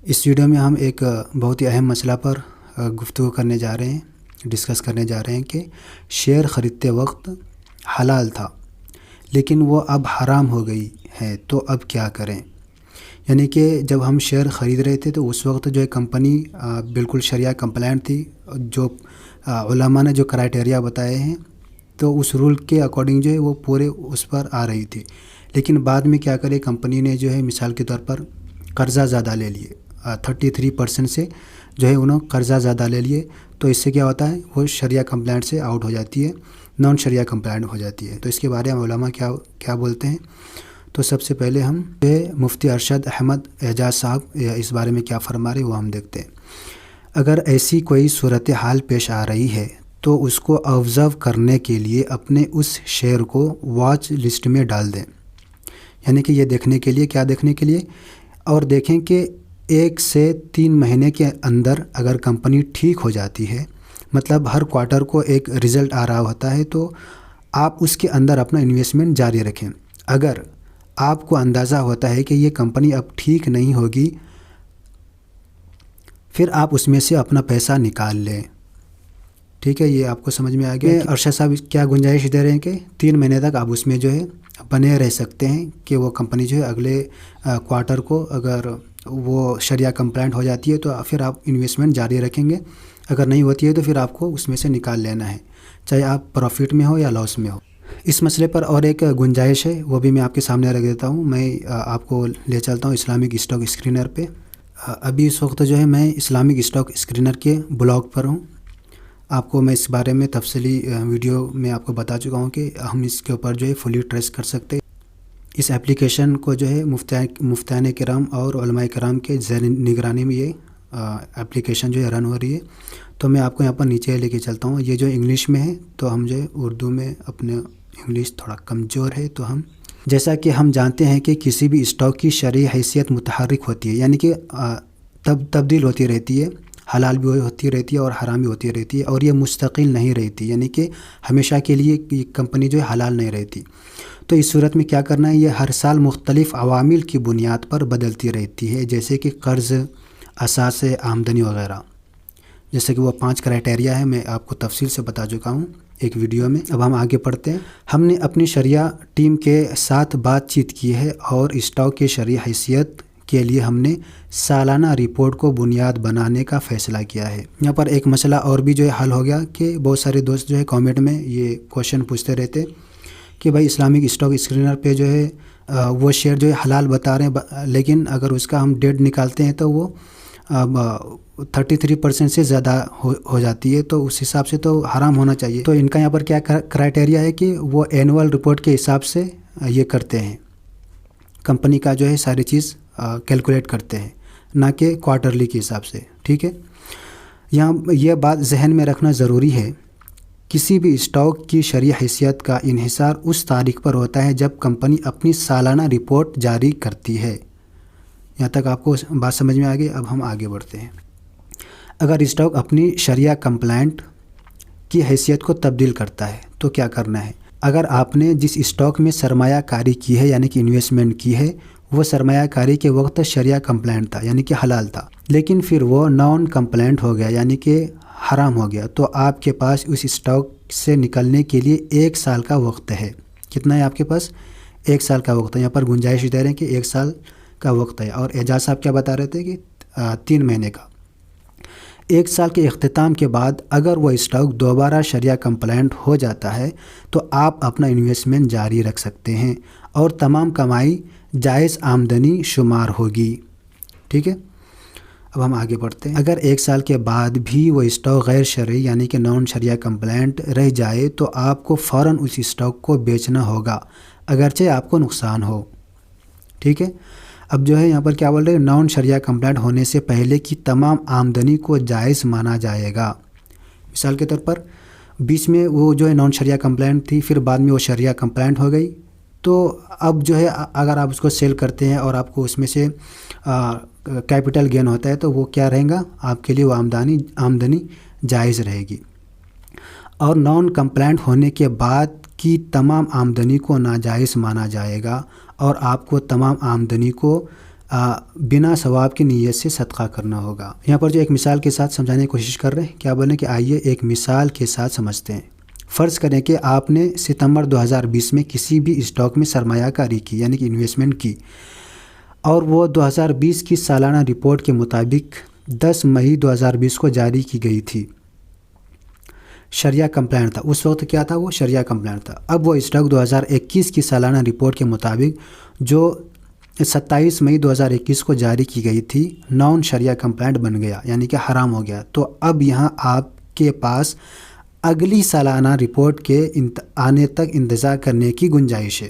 اس video میں ہم ایک بہت ہی اہم مسئلہ پر گفتگو کرنے جا رہے ہیں، ڈسکس کرنے جا رہے ہیں کہ شیئر خریدتے وقت حلال تھا لیکن وہ اب حرام ہو گئی ہے تو اب کیا کریں۔ یعنی کہ جب ہم شیئر خرید رہے تھے تو اس وقت جو ہے کمپنی بالکل شریعہ کمپلائنٹ تھی، جو علماء نے جو کرائٹیریا بتائے ہیں تو اس رول کے اکارڈنگ جو ہے وہ پورے اس پر آ رہی تھی، لیکن بعد میں کیا کرے کمپنی نے جو ہے مثال کے طور پر قرضہ زیادہ لے لیے، 33% سے جو ہے انہوں قرضہ زیادہ لے لیے، تو اس سے کیا ہوتا ہے وہ شریعہ کمپلائنٹ سے آؤٹ ہو جاتی ہے، نان شریعہ کمپلائنٹ ہو جاتی ہے۔ تو اس کے بارے میں علماء کیا بولتے ہیں، تو سب سے پہلے ہم مفتی ارشد احمد اعجاز صاحب اس بارے میں کیا فرما رہے وہ ہم دیکھتے ہیں۔ اگر ایسی کوئی صورتحال پیش آ رہی ہے تو اس کو آبزرو کرنے کے لیے اپنے اس شیئر کو واچ لسٹ میں ڈال دیں، یعنی کہ یہ دیکھنے کے لیے، کیا دیکھنے کے لیے، اور دیکھیں کہ 1 سے 3 مہینے کے اندر اگر کمپنی ٹھیک ہو جاتی ہے، مطلب ہر کوارٹر کو ایک رزلٹ آ رہا ہوتا ہے، تو آپ اس کے اندر اپنا انویسٹمنٹ جاری رکھیں۔ اگر آپ کو اندازہ ہوتا ہے کہ یہ کمپنی اب ٹھیک نہیں ہوگی، پھر آپ اس میں سے اپنا پیسہ نکال لیں۔ ٹھیک ہے، یہ آپ کو سمجھ میں آ گیا۔ ارشد صاحب کیا گنجائش دے رہے ہیں کہ 3 مہینے تک آپ اس میں جو ہے بنے رہ سکتے ہیں کہ وہ کمپنی جو ہے اگلے کوارٹر کو اگر وہ شریعہ کمپلائنٹ ہو جاتی ہے تو پھر آپ انویسٹمنٹ جاری رکھیں گے، اگر نہیں ہوتی ہے تو پھر آپ کو اس میں سے نکال لینا ہے، چاہے آپ پروفٹ میں ہو یا لاس میں ہو۔ اس مسئلے پر اور ایک گنجائش ہے، وہ بھی میں آپ کے سامنے رکھ دیتا ہوں۔ میں آپ کو لے چلتا ہوں اسلامک اسٹاک اسکرینر پہ۔ ابھی اس وقت جو ہے میں اسلامک اسٹاک اسکرینر کے بلاگ پر ہوں۔ آپ کو میں اس بارے میں تفصیلی ویڈیو میں آپ کو بتا چکا ہوں کہ ہم اس کے اوپر جو ہے فلی ٹریس کر سکتے ہیں۔ اس اپلیکیشن کو جو ہے مفتیان کرام اور علماء کرام کے زیر نگرانی میں یہ اپلیکیشن جو ہے رن ہو رہی ہے۔ تو میں آپ کو یہاں پر نیچے لے کے چلتا ہوں۔ یہ جو انگلش میں ہے تو ہم جو ہے اردو میں، اپنے انگلش تھوڑا کمزور ہے تو ہم، جیسا کہ ہم جانتے ہیں کہ کسی بھی اسٹاک کی شرعی حیثیت متحرک ہوتی ہے، یعنی کہ تبدیل ہوتی رہتی ہے، حلال بھی ہوتی رہتی ہے اور حرام بھی ہوتی رہتی ہے، اور یہ مستقل نہیں رہتی، یعنی کہ ہمیشہ کے لیے یہ کمپنی جو ہے حلال نہیں رہتی۔ تو اس صورت میں کیا کرنا ہے، یہ ہر سال مختلف عوامل کی بنیاد پر بدلتی رہتی ہے، جیسے کہ قرض، اساس آمدنی وغیرہ، جیسے کہ وہ 5 کرائٹیریا ہے، میں آپ کو تفصیل سے بتا چکا ہوں ایک ویڈیو میں۔ اب ہم آگے پڑھتے ہیں۔ ہم نے اپنی شرعیہ ٹیم کے ساتھ بات چیت کی ہے اور اسٹاک کی شرعی حیثیت کے لیے ہم نے سالانہ رپورٹ کو بنیاد بنانے کا فیصلہ کیا ہے۔ یہاں پر ایک مسئلہ اور بھی جو ہے حل ہو گیا کہ بہت سارے دوست جو ہے کامنٹ میں یہ کوشچن پوچھتے رہتے کہ بھائی اسلامک اسٹاک اسکرینر پہ جو ہے وہ شیئر جو ہے حلال بتا رہے ہیں، لیکن اگر اس کا ہم ڈیٹ نکالتے ہیں تو وہ 33% سے زیادہ ہو جاتی ہے، تو اس حساب سے تو حرام ہونا چاہیے۔ تو ان کا یہاں پر کیا کرائٹیریا ہے کہ وہ اینول رپورٹ کے حساب سے یہ کرتے ہیں، کمپنی کا جو ہے ساری چیز کیلکولیٹ کرتے ہیں، نہ کہ کوارٹرلی کے حساب سے۔ ٹھیک ہے، یہاں یہ بات ذہن میں رکھنا ضروری ہے، کسی بھی اسٹاک کی شرعی حیثیت کا انحصار اس تاریخ پر ہوتا ہے جب کمپنی اپنی سالانہ رپورٹ جاری کرتی ہے۔ یہاں تک آپ کو بات سمجھ میں آ گئی۔ اب ہم آگے بڑھتے ہیں۔ اگر اسٹاک اپنی شرعیہ کمپلائنٹ کی حیثیت کو تبدیل کرتا ہے تو کیا کرنا ہے۔ اگر آپ نے جس اسٹاک میں سرمایہ کاری کی ہے، یعنی کہ انویسٹمنٹ کی ہے، وہ سرمایہ کاری کے وقت شرعیہ کمپلائنٹ تھا، یعنی کہ حلال تھا، لیکن پھر وہ نان کمپلائنٹ ہو گیا، یعنی کہ حرام ہو گیا، تو آپ کے پاس اس اسٹاک سے نکلنے کے لیے 1 سال کا وقت ہے۔ کتنا ہے آپ کے پاس؟ 1 سال کا وقت ہے۔ یہاں پر گنجائش دے رہے ہیں کہ 1 سال کا وقت ہے، اور اعجاز صاحب کیا بتا رہے تھے کہ 3 مہینے کا۔ 1 سال کے اختتام کے بعد اگر وہ اسٹاک دوبارہ شرعیہ کمپلائنٹ ہو جاتا ہے تو آپ اپنا انویسٹمنٹ جاری رکھ سکتے ہیں اور تمام کمائی جائز آمدنی شمار ہوگی۔ ٹھیک ہے، اب ہم آگے بڑھتے ہیں۔ اگر 1 سال کے بعد بھی وہ اسٹاک غیر شرعی یعنی کہ نان شرعیہ کمپلائنٹ رہ جائے تو آپ کو فوراً اس اسٹاک کو بیچنا ہوگا، اگرچہ آپ کو نقصان ہو۔ ٹھیک ہے، اب جو ہے یہاں پر کیا بول رہے ہیں، نان شرعیہ کمپلائنٹ ہونے سے پہلے کی تمام آمدنی کو جائز مانا جائے گا۔ مثال کے طور پر بیچ میں وہ جو ہے نان شرعیہ کمپلائنٹ تھی، پھر بعد میں وہ شرعیہ کمپلائنٹ ہو گئی، تو اب جو ہے اگر آپ اس کو سیل کرتے ہیں اور آپ کو اس میں سے کیپٹل گین ہوتا ہے تو وہ کیا رہے گا، آپ کے لیے وہ آمدنی جائز رہے گی۔ اور نان کمپلائنٹ ہونے کے بعد کی تمام آمدنی کو ناجائز مانا جائے گا اور آپ کو تمام آمدنی کو بنا ثواب کی نیت سے صدقہ کرنا ہوگا۔ یہاں پر جو ایک مثال کے ساتھ سمجھانے کی کوشش کر رہے ہیں، کیا بولیں کہ آئیے ایک مثال کے ساتھ سمجھتے ہیں۔ فرض کریں کہ آپ نے ستمبر 2020 میں کسی بھی اسٹاک میں سرمایہ کاری کی، یعنی کہ انویسٹمنٹ کی، اور وہ 2020 کی سالانہ رپورٹ کے مطابق 10 مئی 2020 کو جاری کی گئی تھی۔ شریعہ کمپلائنٹ تھا، اس وقت کیا تھا؟ وہ شریعہ کمپلائنٹ تھا۔ اب وہ اسٹاک 2021 کی سالانہ رپورٹ کے مطابق جو 27 مئی 2021 کو جاری کی گئی تھی، نان شریعہ کمپلائنٹ بن گیا، یعنی کہ حرام ہو گیا۔ تو اب یہاں آپ کے پاس اگلی سالانہ رپورٹ کے آنے تک انتظار کرنے کی گنجائش ہے۔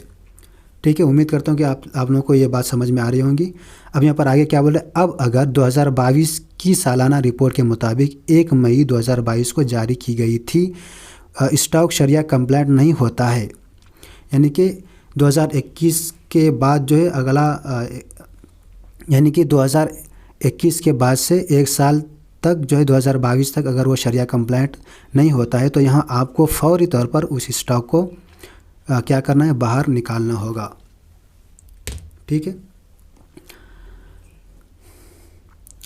ٹھیک ہے، امید کرتا ہوں کہ آپ لوگوں کو یہ بات سمجھ میں آ رہی ہوں گی۔ اب یہاں پر آگے کیا بولے، اب اگر 2022 کی سالانہ رپورٹ کے مطابق 1 مئی 2022 کو جاری کی گئی تھی اسٹاک شریعہ کمپلائنٹ نہیں ہوتا ہے، یعنی کہ 2021 کے بعد جو ہے اگلا یعنی کہ 2021 کے بعد سے 1 سال تک جو ہے 2022 تک اگر وہ شریعہ کمپلائنٹ نہیں ہوتا ہے تو یہاں آپ کو فوری طور پر اس اسٹاک کو کیا کرنا ہے، باہر نکالنا ہوگا۔ ٹھیک ہے،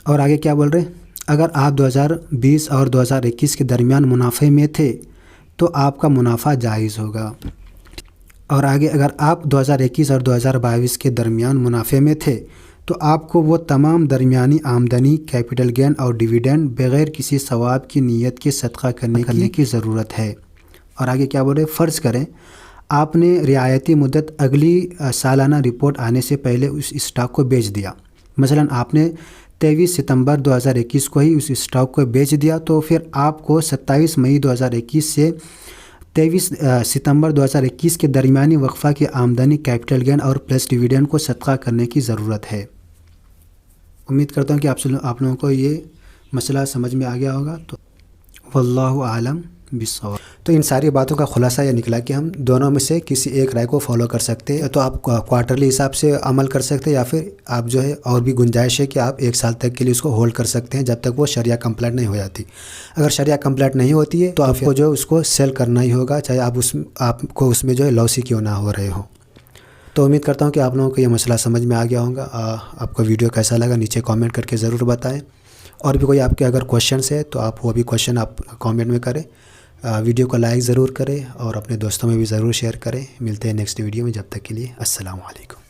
اور آگے کیا بول رہے ہیں، اگر آپ 2020 اور 2021 کے درمیان منافع میں تھے تو آپ کا منافع جائز ہوگا۔ اور آگے اگر آپ 2021 اور 2022 کے درمیان منافع میں تھے تو آپ کو وہ تمام درمیانی آمدنی، کیپٹل گین اور ڈیویڈنڈ بغیر کسی ثواب کی نیت کے صدقہ کرنے کی ضرورت ہے۔ اور آگے کیا بول رہے ہیں، فرض کریں آپ نے رعایتی مدت اگلی سالانہ رپورٹ آنے سے پہلے اس اسٹاک کو بیچ دیا۔ مثلا آپ نے 23 ستمبر 2021 کو ہی اس اسٹاک کو بیچ دیا، تو پھر آپ کو 27 مئی 2021 سے 23 ستمبر 2021 کے درمیانی وقفہ کی آمدنی، کیپٹل گین اور پلس ڈیویڈنڈ کو صدقہ کرنے کی ضرورت ہے۔ امید کرتا ہوں کہ آپ لوگوں کو یہ مسئلہ سمجھ میں آ گیا ہوگا۔ تو واللہ اعلم بالصواب۔ تو ان ساری باتوں کا خلاصہ یہ نکلا کہ ہم دونوں میں سے کسی ایک رائے کو فالو کر سکتے ہیں، تو آپ کوارٹرلی حساب سے عمل کر سکتے ہیں، یا پھر آپ جو ہے اور بھی گنجائش ہے کہ آپ 1 سال تک کے لیے اس کو ہولڈ کر سکتے ہیں جب تک وہ شریعہ کمپلائنٹ نہیں ہو جاتی۔ اگر شریعہ کمپلائنٹ نہیں ہوتی ہے تو آپ کو جو ہے اس کو سیل کرنا ہی ہوگا، چاہے آپ کو اس میں جو ہے لاس ہی کیوں نہ ہو رہے ہوں۔ تو امید کرتا ہوں کہ آپ لوگوں کو یہ مسئلہ سمجھ میں آ گیا ہوگا۔ آپ کو ویڈیو کیسا لگا نیچے کامنٹ کر کے ضرور بتائیں، اور بھی کوئی آپ کے اگر کویشچنس ہے تو آپ وہ بھی کویشچن آپ کامنٹ میں کریں۔ ویڈیو کو لائک ضرور کریں اور اپنے دوستوں میں بھی ضرور شیئر کریں۔ ملتے ہیں نیکسٹ ویڈیو میں، جب تک کے لیے السلام علیکم۔